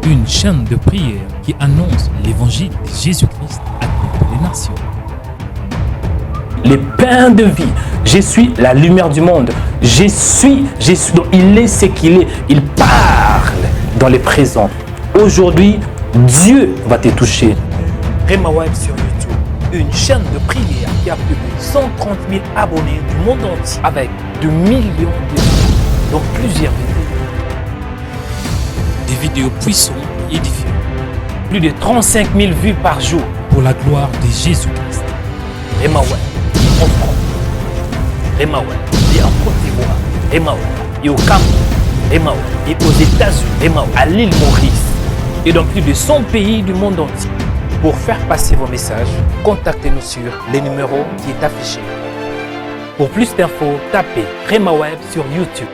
Une chaîne de prière qui annonce l'évangile de Jésus-Christ à toutes les nations. Le pain de vie, je suis la lumière du monde. Je suis, donc il est ce qu'il est. Il parle dans le présent. Aujourd'hui, Dieu va te toucher. Rema Web sur YouTube, une chaîne de prière qui a plus de 130 000 abonnés du monde entier avec de millions de vues dans plusieurs vidéos. Des vidéos puissantes et édifiantes. Plus de 35 000 vues par jour. Pour la gloire de Jésus-Christ. Rema Web, en France. Rema Web, et en Côte d'Ivoire. Rema Web, et au Cameroun. Rema Web, et aux États-Unis. Rema Web, à l'île Maurice. Et dans plus de 100 pays du monde entier. Pour faire passer vos messages, contactez-nous sur les numéros qui est affiché. Pour plus d'infos, tapez Rema Web sur YouTube.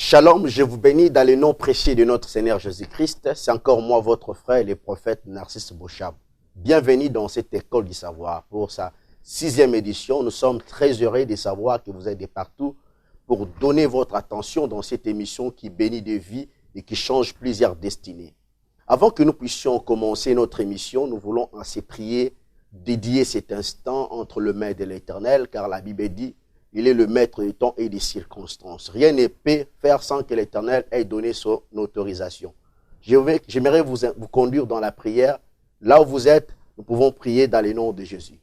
Shalom, je vous bénis dans le nom précieux de notre Seigneur Jésus-Christ. C'est encore moi, votre frère, le prophète Narcisse Bochab. Bienvenue dans cette école du savoir pour sa 6e édition. Nous sommes très heureux de savoir que vous êtes de partout pour donner votre attention dans cette émission qui bénit des vies et qui change plusieurs destinées. Avant que nous puissions commencer notre émission, nous voulons ainsi prier, dédier cet instant entre le mains de l'Éternel, car la Bible dit il est le maître du temps et des circonstances. Rien ne peut faire sans que l'Éternel ait donné son autorisation. J'aimerais vous conduire dans la prière. Là où vous êtes, nous pouvons prier dans le nom de Jésus.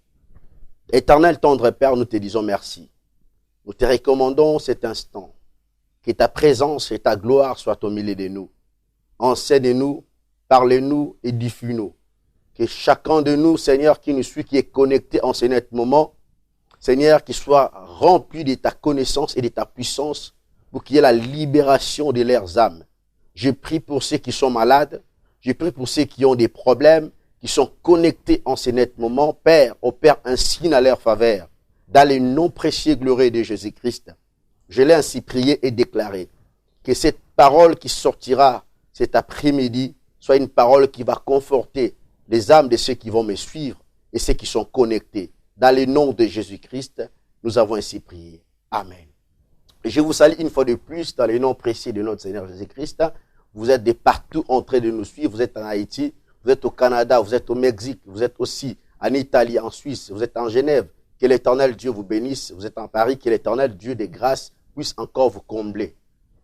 Éternel tendre Père, nous te disons merci. Nous te recommandons cet instant. Que ta présence et ta gloire soient au milieu de nous. Enseigne-nous, parle-nous, édifie-nous. Que chacun de nous, Seigneur, qui nous suit, qui est connecté en ce net moment, Seigneur, qu'il soit rempli de ta connaissance et de ta puissance pour qu'il y ait la libération de leurs âmes. Je prie pour ceux qui sont malades. Je prie pour ceux qui ont des problèmes, qui sont connectés en ce net moment. Père, opère un signe à leur faveur. Dans le nom précieux et glorieux de Jésus-Christ, je l'ai ainsi prié et déclaré que cette parole qui sortira cet après-midi soit une parole qui va conforter les âmes de ceux qui vont me suivre et ceux qui sont connectés. Dans le nom de Jésus-Christ, nous avons ainsi prié. Amen. Je vous salue une fois de plus dans le nom précieux de notre Seigneur Jésus-Christ. Vous êtes de partout en train de nous suivre. Vous êtes en Haïti, vous êtes au Canada, vous êtes au Mexique, vous êtes aussi en Italie, en Suisse, vous êtes en Genève. Que l'Éternel Dieu vous bénisse. Vous êtes en Paris, que l'Éternel Dieu de grâce puisse encore vous combler.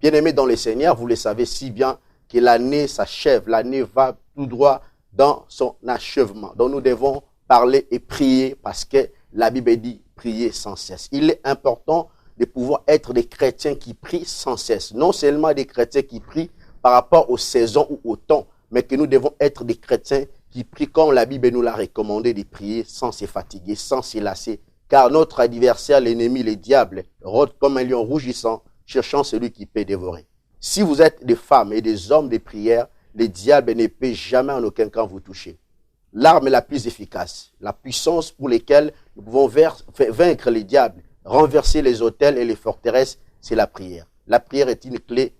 Bien-aimés dans le Seigneur, vous le savez si bien que l'année s'achève. L'année va tout droit dans son achèvement. Donc nous devons parler et prier parce que la Bible dit prier sans cesse. Il est important de pouvoir être des chrétiens qui prient sans cesse. Non seulement des chrétiens qui prient par rapport aux saisons ou au temps, mais que nous devons être des chrétiens qui prient comme la Bible nous l'a recommandé de prier sans se fatiguer, sans se lasser. Car notre adversaire, l'ennemi, le diable, rôde comme un lion rougissant, cherchant celui qui peut dévorer. Si vous êtes des femmes et des hommes de prière, le diable ne peut jamais en aucun cas vous toucher. L'arme la plus efficace, la puissance pour laquelle nous pouvons vaincre les diables, renverser les autels et les forteresses, c'est la prière. La prière est une clé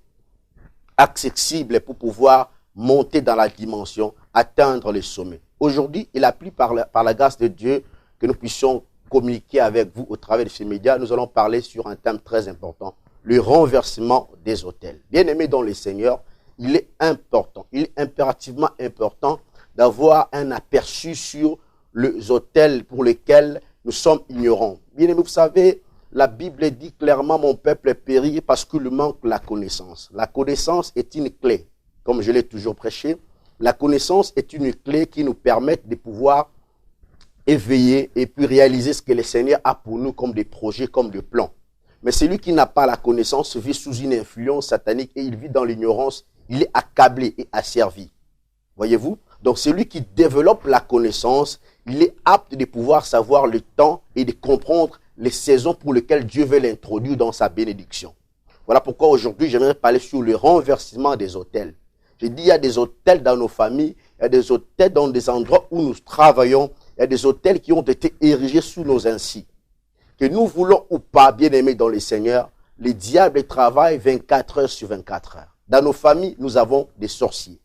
accessible pour pouvoir monter dans la dimension, atteindre le sommet. Aujourd'hui, il a plu par la grâce de Dieu que nous puissions communiquer avec vous au travers de ces médias. Nous allons parler sur un thème très important, le renversement des autels. Bien-aimés dans le Seigneur, il est important, il est impérativement important d'avoir un aperçu sur les autels pour lesquels nous sommes ignorants. Bien aimé, vous savez, la Bible dit clairement, mon peuple périt parce qu'il manque la connaissance. La connaissance est une clé, comme je l'ai toujours prêché. La connaissance est une clé qui nous permet de pouvoir éveiller et puis réaliser ce que le Seigneur a pour nous comme des projets, comme des plans. Mais celui qui n'a pas la connaissance vit sous une influence satanique et il vit dans l'ignorance, il est accablé et asservi. Voyez-vous? Donc celui qui développe la connaissance, il est apte de pouvoir savoir le temps et de comprendre les saisons pour lesquelles Dieu veut l'introduire dans sa bénédiction. Voilà pourquoi aujourd'hui, j'aimerais parler sur le renversement des autels. J'ai dit, il y a des autels dans nos familles, il y a des autels dans des endroits où nous travaillons, il y a des autels qui ont été érigés sous nos ainsi. Que nous voulons ou pas, bien aimés dans les seigneurs, les diables travaillent 24 heures sur 24 heures. Dans nos familles, nous avons des sorciers.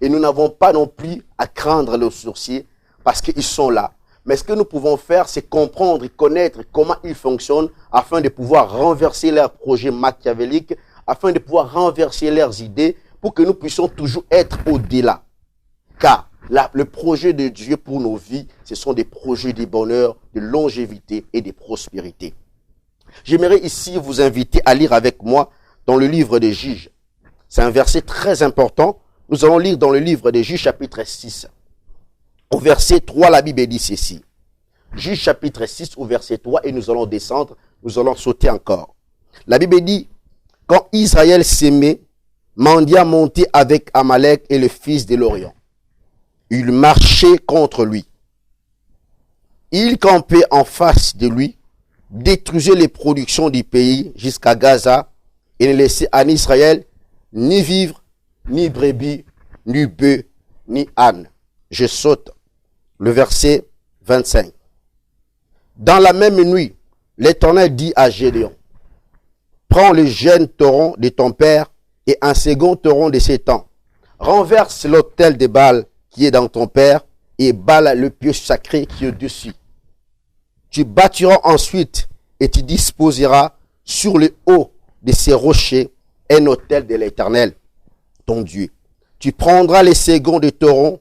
Et nous n'avons pas non plus à craindre les sorciers parce qu'ils sont là. Mais ce que nous pouvons faire, c'est comprendre et connaître comment ils fonctionnent afin de pouvoir renverser leurs projets machiavéliques, afin de pouvoir renverser leurs idées pour que nous puissions toujours être au-delà. Car le projet de Dieu pour nos vies, ce sont des projets de bonheur, de longévité et de prospérité. J'aimerais ici vous inviter à lire avec moi dans le livre des Juges. C'est un verset très important. Nous allons lire dans le livre des Juges chapitre 6. Au verset 3, la Bible dit ceci. Juges chapitre 6 au verset 3 et nous allons descendre, nous allons sauter encore. La Bible dit, quand Israël s'aimait, Mandia montait avec Amalek et le fils de l'Orient. Il marchait contre lui. Il campait en face de lui, détruisait les productions du pays jusqu'à Gaza et ne laissait en Israël ni vivre, ni brebis, ni bœufs, ni âne. Je saute. Le verset 25. Dans la même nuit, l'Éternel dit à Gédéon, prends le jeune taureau de ton père et un second taureau de 7 ans. Renverse l'autel de Baal qui est dans ton père et Baal le pieu sacré qui est au-dessus. Tu bâtiras ensuite et tu disposeras sur le haut de ces rochers un autel de l'Éternel, ton Dieu. Tu prendras les seconds de taureau,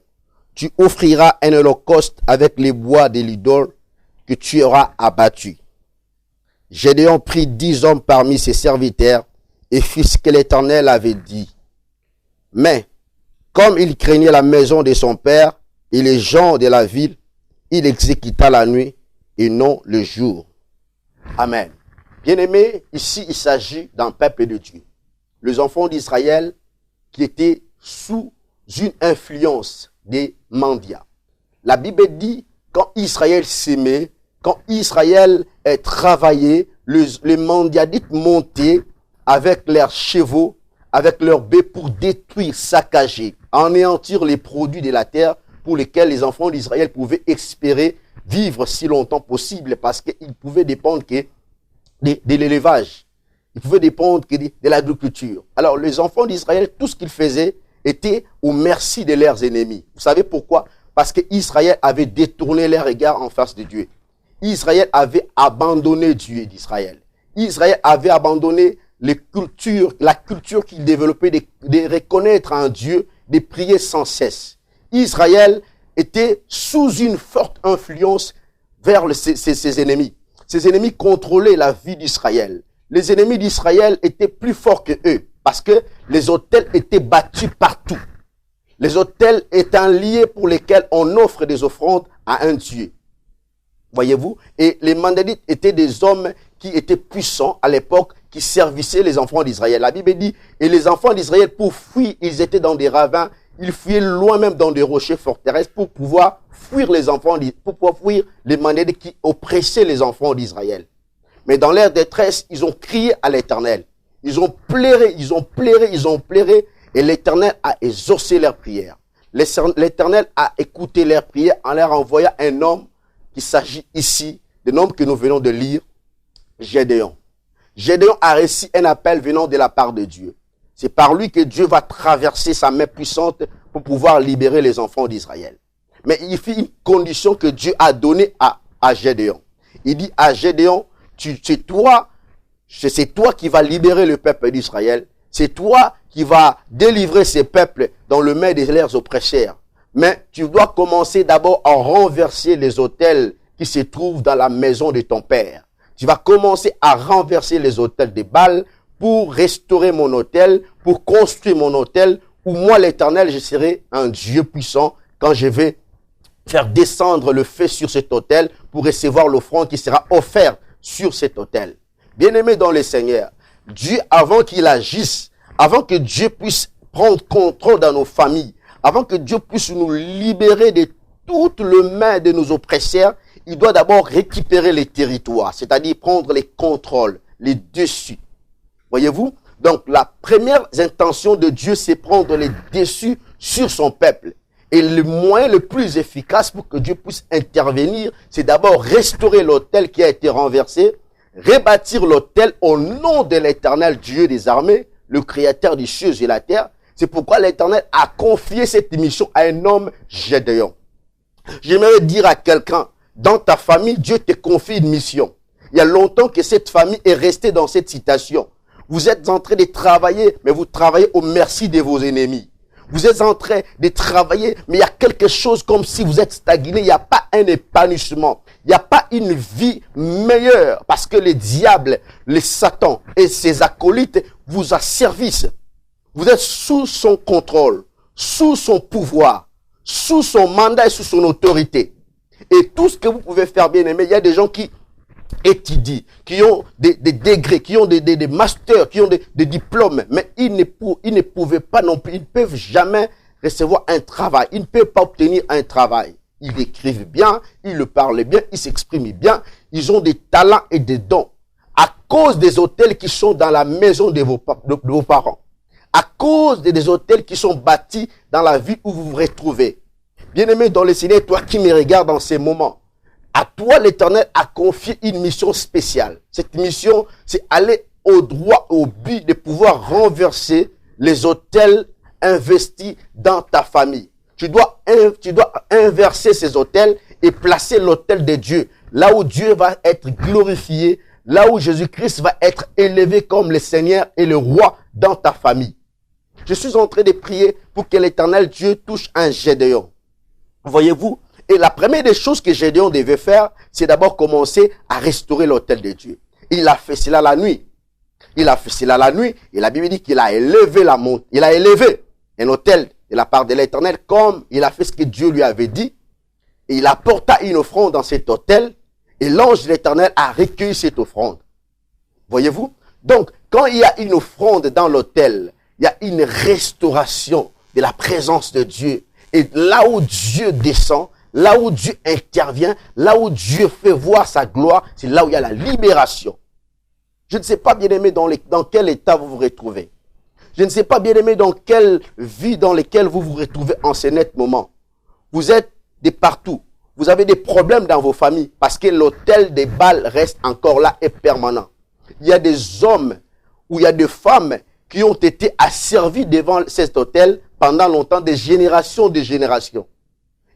tu offriras un holocauste avec les bois de l'idole que tu auras abattu. Gédéon prit 10 hommes parmi ses serviteurs et fit ce que l'Éternel avait dit. Mais, comme il craignait la maison de son père et les gens de la ville, il exécuta la nuit et non le jour. Amen. Bien-aimés, ici il s'agit d'un peuple de Dieu. Les enfants d'Israël qui étaient sous une influence des mendiants. La Bible dit, quand Israël s'aimait, quand Israël travaillait, les mendiadites montaient avec leurs chevaux, avec leurs bœufs pour détruire, saccager, anéantir les produits de la terre pour lesquels les enfants d'Israël pouvaient espérer vivre si longtemps possible parce qu'ils pouvaient dépendre que de l'élevage. Ils pouvaient dépendre que de l'agriculture. Alors les enfants d'Israël, tout ce qu'ils faisaient était au merci de leurs ennemis. Vous savez pourquoi? Parce qu'Israël avait détourné les regards en face de Dieu. Israël avait abandonné Dieu d'Israël. Israël avait abandonné la culture qu'il développait de reconnaître un Dieu, de prier sans cesse. Israël était sous une forte influence vers ses ennemis. Ses ennemis contrôlaient la vie d'Israël. Les ennemis d'Israël étaient plus forts que eux parce que les autels étaient battus partout. Les autels étaient un lieu pour lesquels on offre des offrandes à un Dieu. Voyez-vous? Et les Mandadites étaient des hommes qui étaient puissants à l'époque, qui servissaient les enfants d'Israël. La Bible dit, et les enfants d'Israël, pour fuir, ils étaient dans des ravins, ils fuyaient loin même dans des rochers forteresses pour pouvoir fuir les enfants, pour pouvoir fuir les Mandadites qui oppressaient les enfants d'Israël. Mais dans leur détresse, ils ont crié à l'Éternel. Ils ont pleuré, et l'Éternel a exaucé leurs prières. L'Éternel a écouté leurs prières en leur envoyant un homme. Il s'agit ici d'un homme que nous venons de lire, Gédéon. Gédéon a reçu un appel venant de la part de Dieu. C'est par lui que Dieu va traverser sa main puissante pour pouvoir libérer les enfants d'Israël. Mais il fit une condition que Dieu a donnée à Gédéon. Il dit à Gédéon, c'est toi qui vas libérer le peuple d'Israël. C'est toi qui vas délivrer ces peuples dans le main de leurs oppresseurs. Mais tu dois commencer d'abord à renverser les autels qui se trouvent dans la maison de ton père. Tu vas commencer à renverser les autels de Baal pour restaurer mon autel, pour construire mon autel, où moi l'Éternel, je serai un Dieu puissant quand je vais faire descendre le feu sur cet autel pour recevoir l'offrande qui sera offerte sur cet autel. Bien-aimé dans le Seigneur, Dieu, avant qu'il agisse, avant que Dieu puisse prendre contrôle dans nos familles, avant que Dieu puisse nous libérer de toute le main de nos oppresseurs, il doit d'abord récupérer les territoires, c'est-à-dire prendre les contrôles, les dessus. Voyez-vous, Donc, la première intention de Dieu, c'est prendre les dessus sur son peuple. Et le moyen le plus efficace pour que Dieu puisse intervenir, c'est d'abord restaurer l'autel qui a été renversé, rebâtir l'autel au nom de l'Éternel Dieu des armées, le créateur des cieux et la terre. C'est pourquoi l'Éternel a confié cette mission à un homme, Gédéon. J'aimerais dire à quelqu'un, dans ta famille, Dieu te confie une mission. Il y a longtemps que cette famille est restée dans cette situation. Vous êtes en train de travailler, mais vous travaillez au merci de vos ennemis. Vous êtes en train de travailler, mais il y a quelque chose comme si vous êtes stagné. Il n'y a pas un épanouissement. Il n'y a pas une vie meilleure parce que le diable, le Satan et ses acolytes vous asservissent. Vous êtes sous son contrôle, sous son pouvoir, sous son mandat et sous son autorité. Et tout ce que vous pouvez faire, bien aimé, il y a des gens qui étudient, qui ont des degrés, qui ont des masters, qui ont des diplômes, mais ils ne pouvaient pas non plus, ils ne peuvent jamais recevoir un travail, ils ne peuvent pas obtenir un travail. Ils écrivent bien, ils le parlent bien, ils s'expriment bien, ils ont des talents et des dons à cause des hôtels qui sont dans la maison de vos parents, à cause des hôtels qui sont bâtis dans la ville où vous vous retrouvez. Bien-aimé dans le Seigneur, toi qui me regardes dans ces moments, à toi, l'Éternel a confié une mission spéciale. Cette mission, c'est aller au droit, au but de pouvoir renverser les autels investis dans ta famille. Tu dois inverser ces autels et placer l'autel de Dieu là où Dieu va être glorifié, là où Jésus-Christ va être élevé comme le Seigneur et le Roi dans ta famille. Je suis en train de prier pour que l'Éternel Dieu touche un Gédéon. Voyez-vous? Et la première des choses que Gédéon devait faire, c'est d'abord commencer à restaurer l'autel de Dieu. Il a fait cela la nuit. Il a fait cela la nuit. Et la Bible dit qu'il a élevé la montagne. Il a élevé un autel de la part de l'Éternel comme il a fait ce que Dieu lui avait dit. Et il apporta une offrande dans cet autel. Et l'ange de l'Éternel a recueilli cette offrande. Voyez-vous? Donc, quand il y a une offrande dans l'autel, il y a une restauration de la présence de Dieu. Et là où Dieu descend, là où Dieu intervient, là où Dieu fait voir sa gloire, c'est là où il y a la libération. Je ne sais pas, bien-aimé, dans quel état vous vous retrouvez. Je ne sais pas, bien-aimé, dans quelle vie dans laquelle vous vous retrouvez en ce net moment. Vous êtes de partout. Vous avez des problèmes dans vos familles parce que l'autel des Baals reste encore là et permanent. Il y a des hommes ou il y a des femmes qui ont été asservis devant cet autel pendant longtemps, des générations.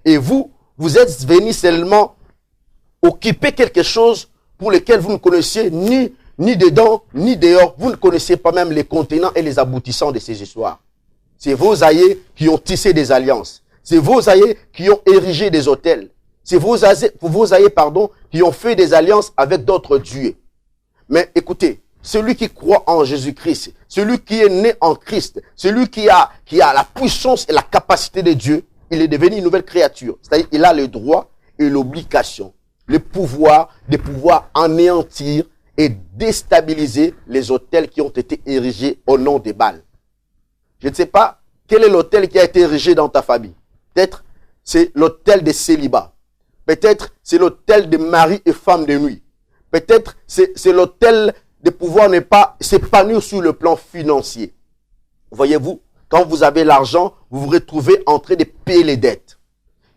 Et vous êtes venus seulement occuper quelque chose pour lequel vous ne connaissiez ni dedans, ni dehors. Vous ne connaissez pas même les contenants et les aboutissants de ces histoires. C'est vos aïeux qui ont tissé des alliances. C'est vos aïeux qui ont érigé des autels. C'est vos aïeux, qui ont fait des alliances avec d'autres dieux. Mais écoutez, celui qui croit en Jésus-Christ, celui qui est né en Christ, celui qui a la puissance et la capacité de Dieu, il est devenu une nouvelle créature. C'est-à-dire qu'il a le droit et l'obligation, le pouvoir de pouvoir anéantir et déstabiliser les autels qui ont été érigés au nom des Baals. Je ne sais pas quel est l'autel qui a été érigé dans ta famille. Peut-être c'est l'autel des célibats. Peut-être c'est l'autel de mari et femme de nuit. Peut-être c'est l'autel de pouvoir ne pas s'épanouir sur le plan financier. Voyez-vous, quand vous avez l'argent, vous vous retrouvez en train de payer les dettes.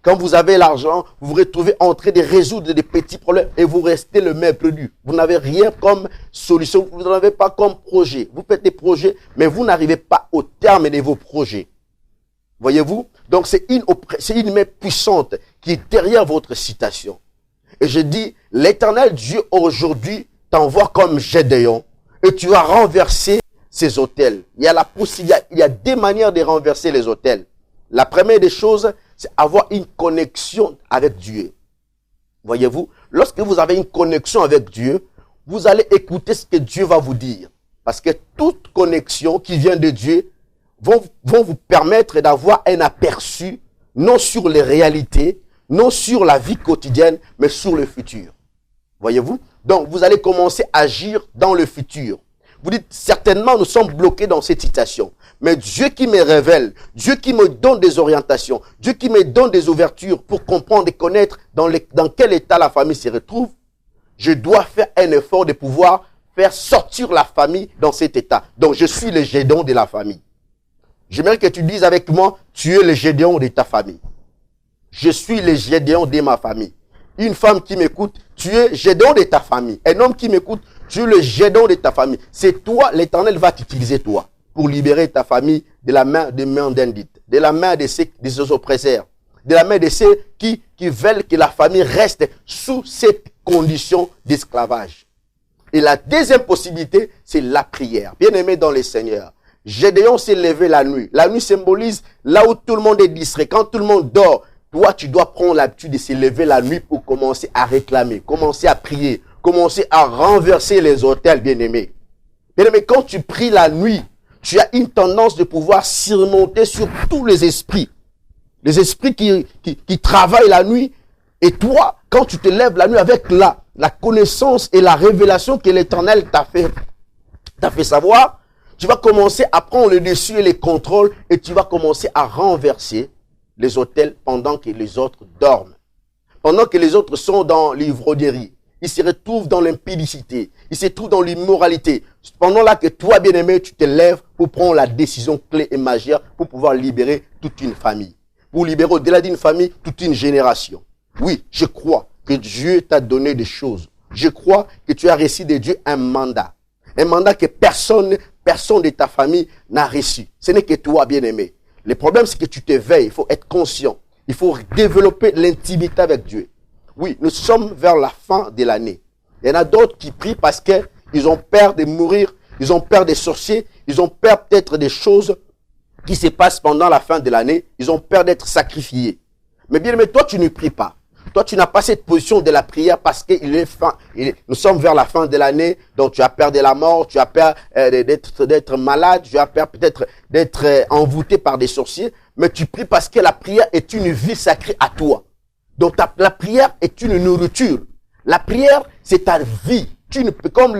Quand vous avez l'argent, vous vous retrouvez en train de résoudre des petits problèmes et vous restez le même perdu. Vous n'avez rien comme solution, vous n'avez pas comme projet. Vous faites des projets, mais vous n'arrivez pas au terme de vos projets. Voyez-vous? Donc c'est une main puissante qui est derrière votre citation. Et je dis, l'Éternel Dieu aujourd'hui t'envoie comme Gédéon et tu vas renverser ces autels. Il y a des manières de renverser les autels. La première des choses, c'est avoir une connexion avec Dieu. Voyez-vous, lorsque vous avez une connexion avec Dieu, vous allez écouter ce que Dieu va vous dire. Parce que toute connexion qui vient de Dieu vont vous permettre d'avoir un aperçu, non sur les réalités, non sur la vie quotidienne, mais sur le futur. Voyez-vous? Donc, vous allez commencer à agir dans le futur. Vous dites, certainement, nous sommes bloqués dans cette situation. Mais Dieu qui me révèle, Dieu qui me donne des orientations, Dieu qui me donne des ouvertures pour comprendre et connaître dans quel état la famille se retrouve, je dois faire un effort de pouvoir faire sortir la famille dans cet état. Donc, je suis le Gédéon de la famille. J'aimerais que tu dises avec moi, tu es le Gédéon de ta famille. Je suis le Gédéon de ma famille. Une femme qui m'écoute, tu es Gédéon de ta famille. Un homme qui m'écoute, tu es le Gédéon de ta famille. C'est toi, l'Éternel va t'utiliser toi pour libérer ta famille de la main des mendiantes, de la main de ceux, des oppresseurs, de la main de ceux qui veulent que la famille reste sous cette condition d'esclavage. Et la deuxième possibilité, c'est la prière. Bien-aimé dans le Seigneur, Gédéon s'est levé la nuit. La nuit symbolise là où tout le monde est distrait. Quand tout le monde dort, toi, tu dois prendre l'habitude de se lever la nuit pour commencer à réclamer, commencer à prier, commencer à renverser les autels, bien-aimé. Bien-aimé, quand tu pries la nuit, tu as une tendance de pouvoir surmonter sur tous les esprits qui travaillent la nuit. Et toi, quand tu te lèves la nuit avec la connaissance et la révélation que l'Éternel t'a fait savoir, tu vas commencer à prendre le dessus et les contrôles et tu vas commencer à renverser les autels pendant que les autres dorment. Pendant que les autres sont dans l'ivrognerie, ils se retrouvent dans l'impudicité, ils se trouvent dans l'immoralité. Pendant là que toi, bien-aimé, tu te lèves pour prendre la décision clé et majeure pour pouvoir libérer toute une famille. Pour libérer au-delà d'une famille, toute une génération. Oui, je crois que Dieu t'a donné des choses. Je crois que tu as reçu de Dieu un mandat. Un mandat que personne de ta famille n'a reçu. Ce n'est que toi, bien-aimé. Le problème, c'est que tu te veilles. Il faut être conscient. Il faut développer l'intimité avec Dieu. Oui, nous sommes vers la fin de l'année. Il y en a d'autres qui prient parce qu'ils ont peur de mourir. Ils ont peur des sorciers. Ils ont peur peut-être des choses qui se passent pendant la fin de l'année. Ils ont peur d'être sacrifiés. Mais bien aimé, toi, tu ne pries pas. Toi, tu n'as pas cette position de la prière parce qu'il est fin. Nous sommes vers la fin de l'année, donc tu as peur de la mort, tu as peur d'être malade, tu as peur peut-être d'être envoûté par des sorciers, mais tu pries parce que la prière est une vie sacrée à toi. Donc la prière est une nourriture. La prière, c'est ta vie. Comme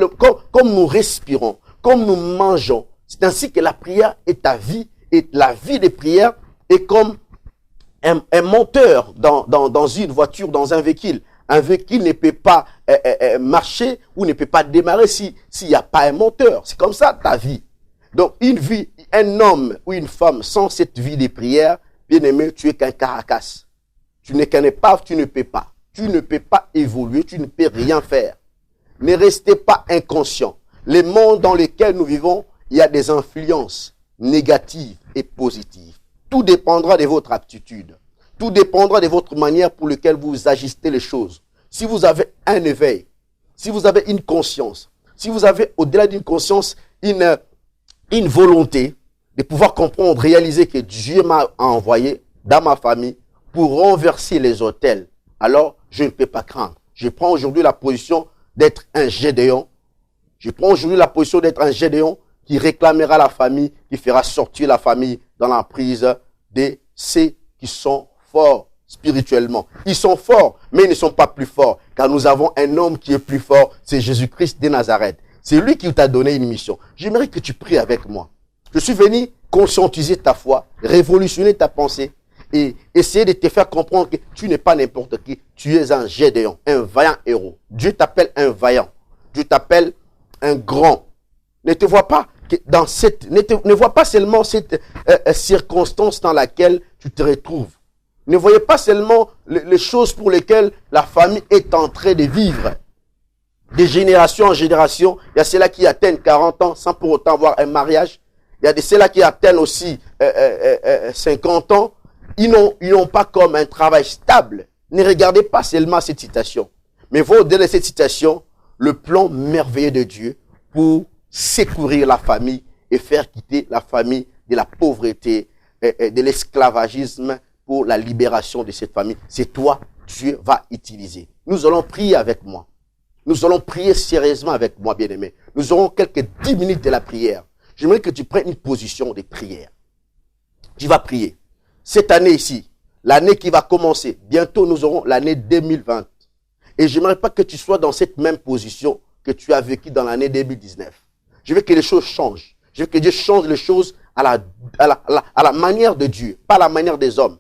nous respirons, comme nous mangeons. C'est ainsi que la prière est ta vie, et la vie de prière est comme un moteur dans une voiture, dans un véhicule. Un véhicule ne peut pas marcher ou ne peut pas démarrer s'il n'y a pas un moteur. C'est comme ça ta vie. Donc une vie, un homme ou une femme sans cette vie de prière, bien aimé, tu es qu'un caracas. Tu ne connais pas, tu ne peux pas. Tu ne peux pas évoluer, tu ne peux rien faire. Ne restez pas inconscient. Le monde dans lequel nous vivons, il y a des influences négatives et positives. Tout dépendra de votre aptitude. Tout dépendra de votre manière pour laquelle vous ajustez les choses. Si vous avez un éveil, si vous avez une conscience, si vous avez au-delà d'une conscience une volonté de pouvoir comprendre, réaliser que Dieu m'a envoyé dans ma famille pour renverser les autels, alors je ne peux pas craindre. Je prends aujourd'hui la position d'être un Gédéon. Je prends aujourd'hui la position d'être un Gédéon qui réclamera la famille, qui fera sortir la famille dans l'emprise de ceux qui sont forts spirituellement. Ils sont forts, mais ils ne sont pas plus forts, car nous avons un homme qui est plus fort, c'est Jésus-Christ de Nazareth. C'est lui qui t'a donné une mission. J'aimerais que tu pries avec moi. Je suis venu conscientiser ta foi, révolutionner ta pensée et essayer de te faire comprendre que tu n'es pas n'importe qui. Tu es un Gédéon, un vaillant héros. Dieu t'appelle un vaillant. Dieu t'appelle un grand. Ne te vois pas dans ne vois pas seulement cette circonstance dans laquelle tu te retrouves. Ne voyez pas seulement les choses pour lesquelles la famille est en train de vivre. De génération en génération, il y a ceux-là qui atteignent 40 ans sans pour autant avoir un mariage. Il y a ceux-là qui atteignent aussi 50 ans. Ils n'ont pas comme un travail stable. Ne regardez pas seulement cette citation. Mais vous, au-delà de cette citation, le plan merveilleux de Dieu pour secourir la famille et faire quitter la famille de la pauvreté, de l'esclavagisme pour la libération de cette famille. C'est toi, Dieu va utiliser. Nous allons prier avec moi. Nous allons prier sérieusement avec moi, bien-aimé. Nous aurons quelques 10 minutes de la prière. J'aimerais que tu prennes une position de prière. Tu vas prier. Cette année ici, l'année qui va commencer, bientôt nous aurons l'année 2020. Et j'aimerais pas que tu sois dans cette même position que tu as vécu dans l'année 2019. Je veux que les choses changent. Je veux que Dieu change les choses à la manière de Dieu, pas à la manière des hommes.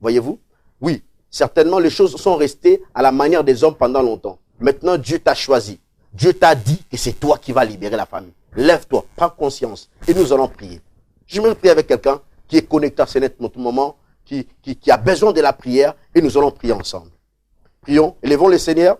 Voyez-vous? Oui, certainement les choses sont restées à la manière des hommes pendant longtemps. Maintenant, Dieu t'a choisi. Dieu t'a dit que c'est toi qui vas libérer la famille. Lève-toi, prends conscience et nous allons prier. J'aimerais prier avec quelqu'un qui est connecté à ce moment, qui a besoin de la prière et nous allons prier ensemble. Prions, élevons le Seigneur.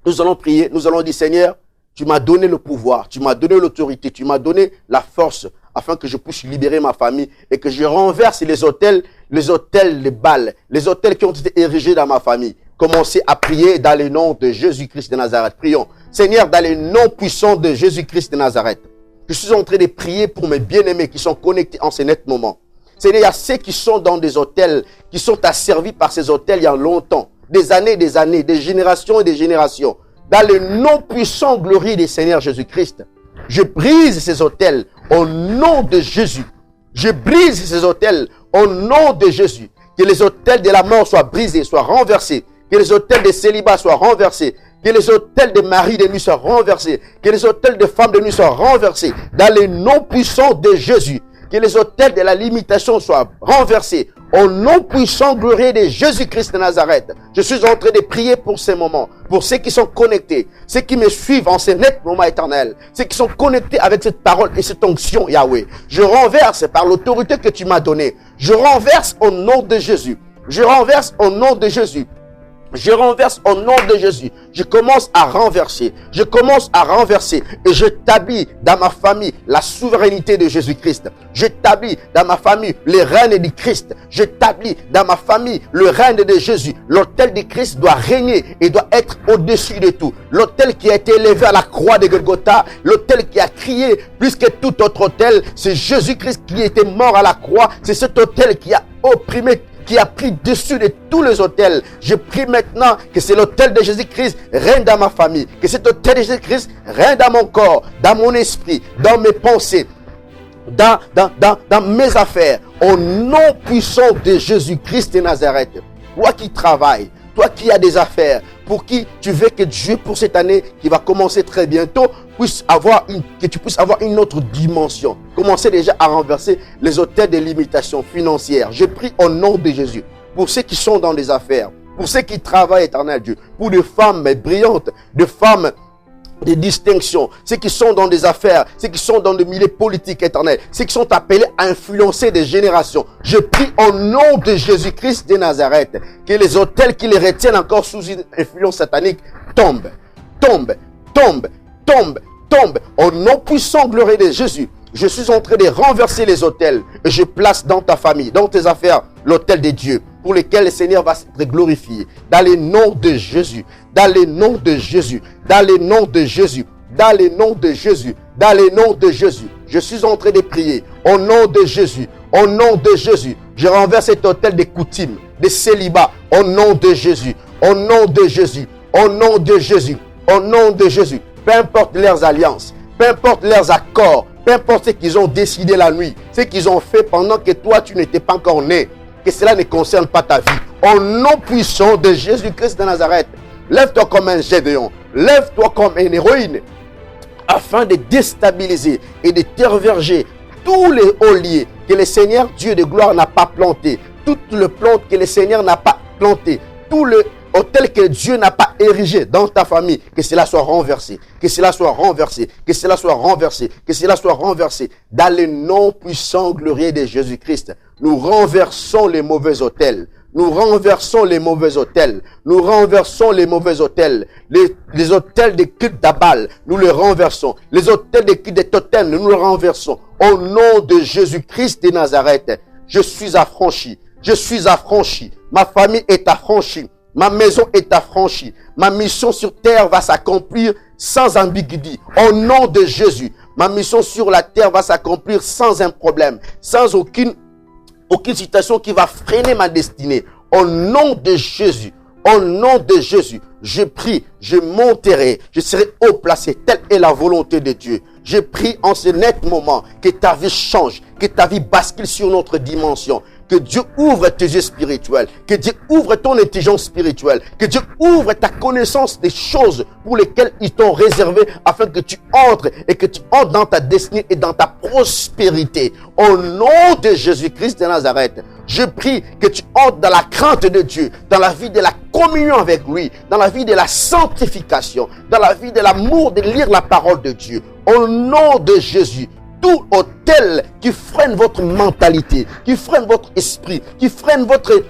Nous allons prier, nous allons dire Seigneur, tu m'as donné le pouvoir, tu m'as donné l'autorité, tu m'as donné la force afin que je puisse libérer ma famille et que je renverse les autels de Baal, les autels qui ont été érigés dans ma famille. Commencez à prier dans le nom de Jésus-Christ de Nazareth. Prions. Seigneur, dans le nom puissant de Jésus-Christ de Nazareth, je suis en train de prier pour mes bien-aimés qui sont connectés en ce net moment. Seigneur, il y a ceux qui sont dans des hôtels, qui sont asservis par ces hôtels il y a longtemps, des années, des générations et des générations. Dans le nom puissant, glorieux du Seigneur Jésus-Christ, je brise ces hôtels au nom de Jésus. Je brise ces hôtels au nom de Jésus. Que les hôtels de la mort soient brisés, soient renversés. Que les hôtels de célibat soient renversés. Que les hôtels de mari de nuit soient renversés. Que les hôtels de femmes de nuit soient renversés. Dans le nom puissant de Jésus. Que les hôtels de la limitation soient renversés. Au nom puissant, glorieux de Jésus-Christ de Nazareth. Je suis en train de prier pour ces moments. Pour ceux qui sont connectés. Ceux qui me suivent en ce net moment éternel. Ceux qui sont connectés avec cette parole et cette onction, Yahweh. Je renverse par l'autorité que tu m'as donnée. Je renverse au nom de Jésus. Je renverse au nom de Jésus. Je renverse au nom de Jésus. Je commence à renverser. Je commence à renverser. Et je t'habille dans ma famille la souveraineté de Jésus-Christ. Je t'habille dans ma famille le règne du Christ. Je t'habille dans ma famille le règne de Jésus. L'autel du Christ doit régner et doit être au-dessus de tout. L'autel qui a été élevé à la croix de Golgotha. L'autel qui a crié plus que tout autre autel. C'est Jésus-Christ qui était mort à la croix. C'est cet autel qui a opprimé, qui a pris dessus de tous les autels. Je prie maintenant que c'est l'autel de Jésus-Christ règne dans ma famille. Que cet autel de Jésus-Christ règne dans mon corps, dans mon esprit, dans mes pensées, dans mes affaires. Au nom puissant de Jésus-Christ de Nazareth. Toi qui travailles, toi qui as des affaires, pour qui tu veux que Dieu, pour cette année qui va commencer très bientôt, que tu puisses avoir une autre dimension. Commencez déjà à renverser les hôtels de limitation financière. Je prie au nom de Jésus, pour ceux qui sont dans des affaires, pour ceux qui travaillent, éternel Dieu, pour des femmes brillantes, des femmes de distinction, ceux qui sont dans des affaires, ceux qui sont dans le milieu politique éternel, ceux qui sont appelés à influencer des générations. Je prie au nom de Jésus-Christ de Nazareth, que les hôtels qui les retiennent encore sous une influence satanique tombent, tombent, tombent, tombent, tombent. Au nom puissant, glorieux de Jésus, je suis en train de renverser les hôtels et je place dans ta famille, dans tes affaires, l'autel de Dieu, pour lequel le Seigneur va être glorifié. Dans le nom de Jésus, dans le nom de Jésus, dans le nom de Jésus, dans le nom de Jésus, dans le nom de Jésus. Je suis en train de prier au nom de Jésus, au nom de Jésus. Je renverse cet hôtel de coutumes, de célibat, au nom de Jésus, au nom de Jésus, au nom de Jésus, au nom de Jésus. Peu importe leurs alliances, peu importe leurs accords, peu importe ce qu'ils ont décidé la nuit, ce qu'ils ont fait pendant que toi tu n'étais pas encore né, que cela ne concerne pas ta vie. Au nom puissant de Jésus-Christ de Nazareth, lève-toi comme un Gédéon, lève-toi comme une héroïne, afin de déstabiliser et de terverger tous les olliers que le Seigneur Dieu de gloire n'a pas planté, toutes les plantes que le Seigneur n'a pas plantées, tout le hôtel que Dieu n'a pas érigé dans ta famille, que cela soit renversé, que cela soit renversé, que cela soit renversé, que cela soit renversé. Dans le nom puissant, glorieux de Jésus-Christ, nous renversons les mauvais hôtels. Nous renversons les mauvais hôtels. Nous renversons les mauvais hôtels. Les hôtels de culte d'Abal, nous les renversons. Les hôtels de culte de totem, nous les renversons. Au nom de Jésus-Christ de Nazareth, je suis affranchi. Je suis affranchi. Ma famille est affranchie. Ma maison est affranchie. Ma mission sur terre va s'accomplir sans ambiguïté. Au nom de Jésus, ma mission sur la terre va s'accomplir sans un problème, sans aucune situation qui va freiner ma destinée. Au nom de Jésus, au nom de Jésus, je prie, je monterai, je serai haut placé. Telle est la volonté de Dieu. Je prie en ce net moment que ta vie change, que ta vie bascule sur notre dimension. Que Dieu ouvre tes yeux spirituels, que Dieu ouvre ton intelligence spirituelle, que Dieu ouvre ta connaissance des choses pour lesquelles ils t'ont réservé afin que tu entres et que tu entres dans ta destinée et dans ta prospérité. Au nom de Jésus-Christ de Nazareth, Je prie que tu entres dans la crainte de Dieu, dans la vie de la communion avec lui, dans la vie de la sanctification, dans la vie de l'amour de lire la parole de Dieu. Au nom de Jésus, tout autel qui freine votre mentalité, qui freine votre esprit, qui freine votre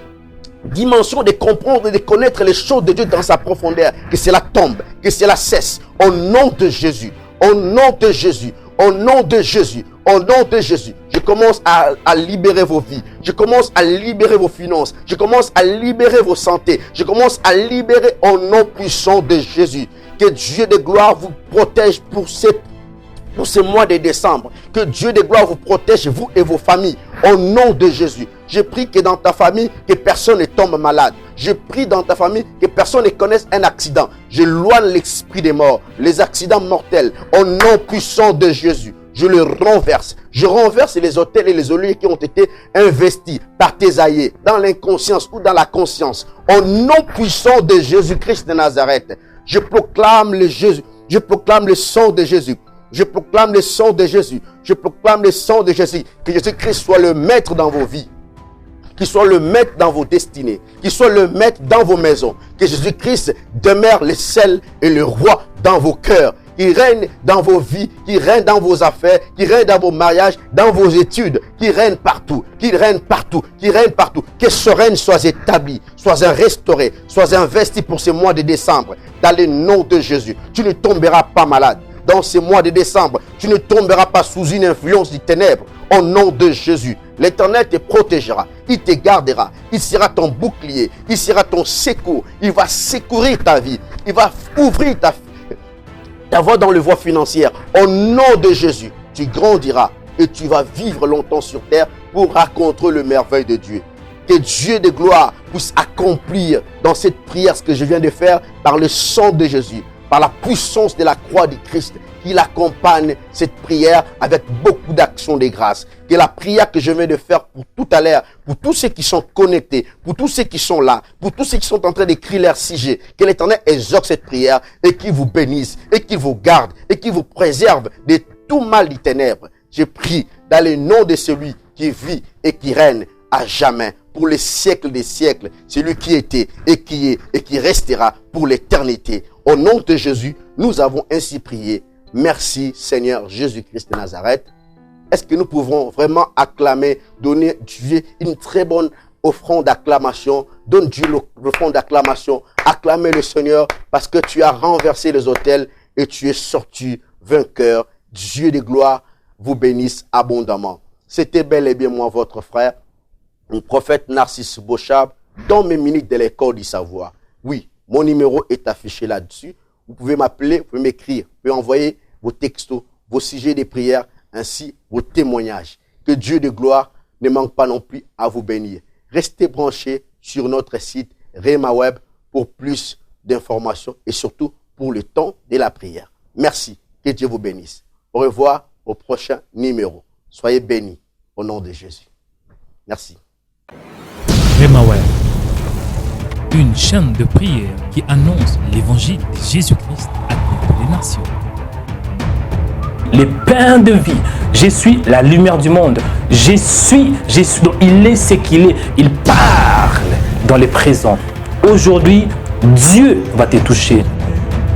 dimension de comprendre et de connaître les choses de Dieu dans sa profondeur, que cela tombe, que cela cesse. Au nom de Jésus, au nom de Jésus, au nom de Jésus, au nom de Jésus, je commence à libérer vos vies. Je commence à libérer vos finances. Je commence à libérer vos santé. Je commence à libérer au nom puissant de Jésus. Que Dieu de gloire vous protège pour ce mois de décembre. Que Dieu de gloire vous protège, vous et vos familles. Au nom de Jésus. Je prie que dans ta famille, que personne ne tombe malade. Je prie dans ta famille que personne ne connaisse un accident. Je loigne l'esprit des morts, les accidents mortels. Au nom puissant de Jésus, je le renverse. Je renverse les autels et les oliviers qui ont été investis par tes aïeux dans l'inconscience ou dans la conscience. Au nom puissant de Jésus-Christ de Nazareth, je proclame je proclame le sang de Jésus. Je proclame le sang de Jésus. Je proclame le sang de Jésus. Que Jésus-Christ soit le maître dans vos vies. Qu'il soit le maître dans vos destinées. Qu'il soit le maître dans vos maisons. Que Jésus-Christ demeure le seul et le roi dans vos cœurs. Qu'il règne dans vos vies, qu'il règne dans vos affaires, qu'il règne dans vos mariages, dans vos études, qu'il règne partout, qu'il règne partout, qu'il règne partout. Que ce règne soit établi, soit restauré, soit investi pour ce mois de décembre. Dans le nom de Jésus, tu ne tomberas pas malade. Dans ce mois de décembre, tu ne tomberas pas sous une influence du ténèbre. Au nom de Jésus, l'Éternel te protégera, il te gardera, il sera ton bouclier, il sera ton secours, il va secourir ta vie, il va ouvrir ta voie dans les voies financières. Au nom de Jésus, tu grandiras et tu vas vivre longtemps sur terre pour raconter le merveille de Dieu. Que Dieu de gloire puisse accomplir dans cette prière ce que je viens de faire par le sang de Jésus, par la puissance de la croix du Christ. Qu'il accompagne cette prière avec beaucoup d'actions de grâce. Que la prière que je viens de faire pour tout à l'heure, pour tous ceux qui sont connectés, pour tous ceux qui sont là, pour tous ceux qui sont en train d'écrire leur sujet, que l'Éternel exauce cette prière et qu'il vous bénisse, et qu'il vous garde, et qu'il vous préserve de tout mal du ténèbre. Je prie dans le nom de celui qui vit et qui règne à jamais, pour les siècles des siècles, celui qui était et qui est et qui restera pour l'éternité. Au nom de Jésus, nous avons ainsi prié. Merci Seigneur Jésus-Christ de Nazareth. Est-ce que nous pouvons vraiment acclamer, donner Dieu une très bonne offrande d'acclamation? Donne Dieu l'offrande d'acclamation. Acclamez le Seigneur parce que tu as renversé les autels et tu es sorti vainqueur. Dieu de gloire vous bénisse abondamment. C'était bel et bien moi, votre frère, le prophète Narcisse Beauchab, dans mes minutes de l'école du savoir. Oui, mon numéro est affiché là-dessus. Vous pouvez m'appeler, vous pouvez m'écrire, vous pouvez envoyer vos textos, vos sujets de prière, ainsi vos témoignages. Que Dieu de gloire ne manque pas non plus à vous bénir. Restez branchés sur notre site Rema Web pour plus d'informations et surtout pour le temps de la prière. Merci, que Dieu vous bénisse. Au revoir au prochain numéro. Soyez bénis au nom de Jésus. Merci. Rema Web, une chaîne de prière qui annonce l'évangile de Jésus-Christ à toutes les nations. Les pains de vie. Je suis la lumière du monde. Je suis, donc il est ce qu'il est. Il parle dans le présent. Aujourd'hui, Dieu va te toucher.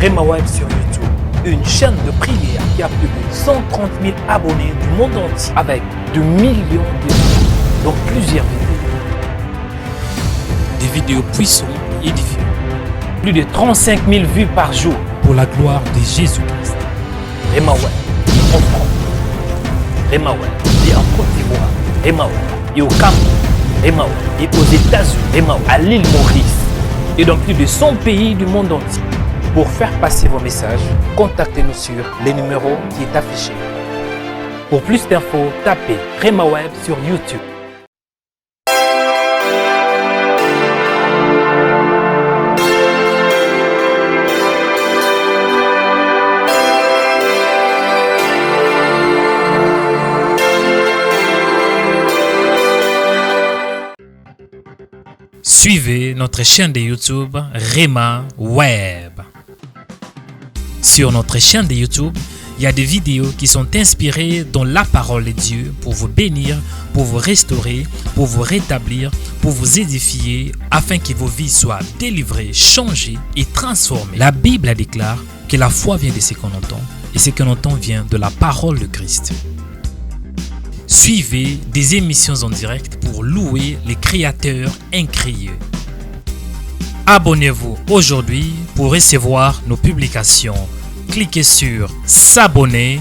Rema Web sur YouTube, une chaîne de prière qui a plus de 130 000 abonnés du monde entier avec de millions de vues dans plusieurs vidéos. Des vidéos puissantes et édifiantes Plus de 35 000 vues par jour. pour la gloire de Jésus-Christ. Rema Web en France, Rema Web et en Côte d'Ivoire, Rema Web et au Cameroun, Rema Web et aux États-Unis, Rema Web à l'île Maurice et dans plus de 100 pays du monde entier. Pour faire passer vos messages, contactez-nous sur les numéros qui est affiché. Pour plus d'infos, tapez Rema Web sur YouTube. Suivez notre chaîne de YouTube Rema Web. Sur notre chaîne de YouTube, il y a des vidéos qui sont inspirées dans la parole de Dieu pour vous bénir, pour vous restaurer, pour vous rétablir, pour vous édifier, afin que vos vies soient délivrées, changées et transformées. La Bible déclare que la foi vient de ce qu'on entend, et ce qu'on entend vient de la parole de Christ. Suivez des émissions en direct pour louer les créateurs incréés. Abonnez-vous aujourd'hui pour recevoir nos publications. Cliquez sur s'abonner.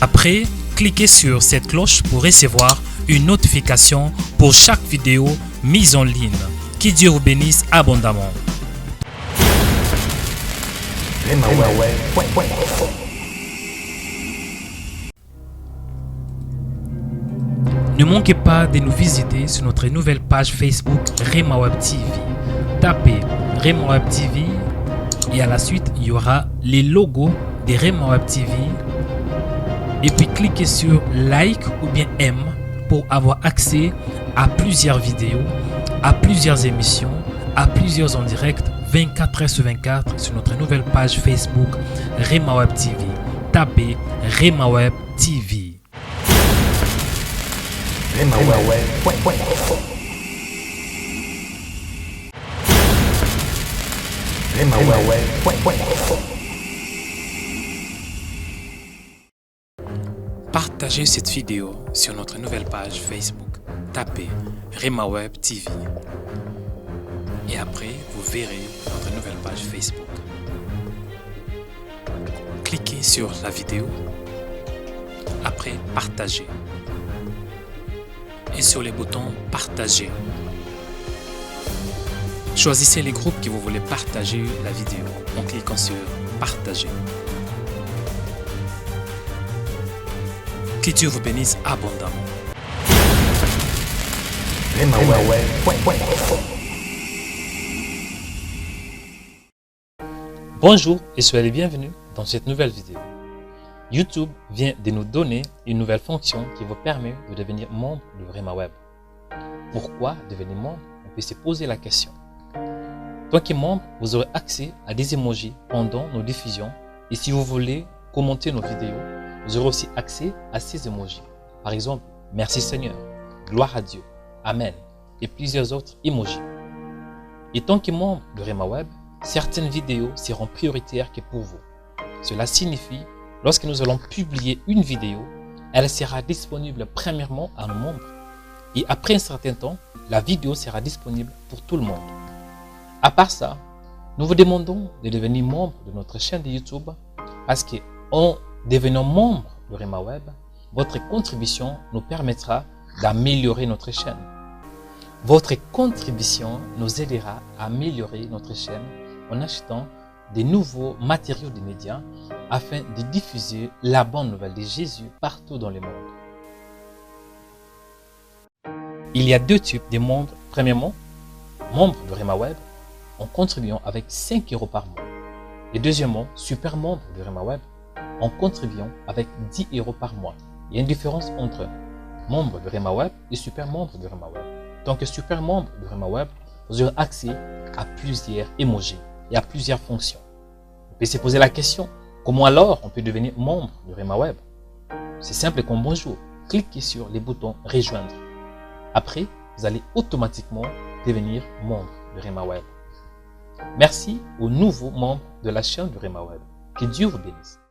Après, cliquez sur cette cloche pour recevoir une notification pour chaque vidéo mise en ligne. Que Dieu vous bénisse abondamment. Ne manquez pas de nous visiter sur notre nouvelle page Facebook Rema Web TV. Tapez Rema Web TV et à la suite, il y aura les logos de Rema Web TV. Et puis cliquez sur like ou bien aime pour avoir accès à plusieurs vidéos, à plusieurs émissions, à plusieurs en direct 24 heures sur 24 sur notre nouvelle page Facebook Rema Web TV. Tapez Rema Web TV. Partagez cette vidéo sur notre nouvelle page Facebook. Tapez Rema Web TV. Et après, vous verrez notre nouvelle page Facebook. Cliquez sur la vidéo. Après, partagez. Et sur les boutons partager. Choisissez les groupes que vous voulez partager la vidéo en cliquant sur partager. Que Dieu vous bénisse abondamment. Bonjour et soyez les bienvenus dans cette nouvelle vidéo. YouTube vient de nous donner une nouvelle fonction qui vous permet de devenir membre de Rema Web. Pourquoi devenir membre? On peut se poser la question. Tant que membre, vous aurez accès à des emojis pendant nos diffusions et si vous voulez commenter nos vidéos, vous aurez aussi accès à ces emojis. Par exemple, merci Seigneur, gloire à Dieu, Amen et plusieurs autres emojis. Et tant que membre de Rema Web, certaines vidéos seront prioritaires que pour vous. Cela signifie lorsque nous allons publier une vidéo, elle sera disponible premièrement à nos membres. Et après un certain temps, la vidéo sera disponible pour tout le monde. À part ça, nous vous demandons de devenir membre de notre chaîne de YouTube parce qu'en devenant membre de Rema Web, votre contribution nous permettra d'améliorer notre chaîne. Votre contribution nous aidera à améliorer notre chaîne en achetant des nouveaux matériaux de médias afin de diffuser la bonne nouvelle de Jésus partout dans le monde. Il y a deux types de membres. Premièrement, membres de Rema Web en contribuant avec 5 € par mois. Et deuxièmement, super membre de Rema Web en contribuant avec 10 € par mois. Il y a une différence entre membre de Rema Web et super membre de Rema Web. Donc, super membre de Rema Web, vous aurez accès à plusieurs emojis et à plusieurs fonctions. On peut se poser la question, comment alors on peut devenir membre de Rema Web? C'est simple comme bonjour. Cliquez sur les boutons rejoindre. Après, vous allez automatiquement devenir membre de Rema Web. Merci aux nouveaux membres de la chaîne de Rema Web. Que Dieu vous bénisse.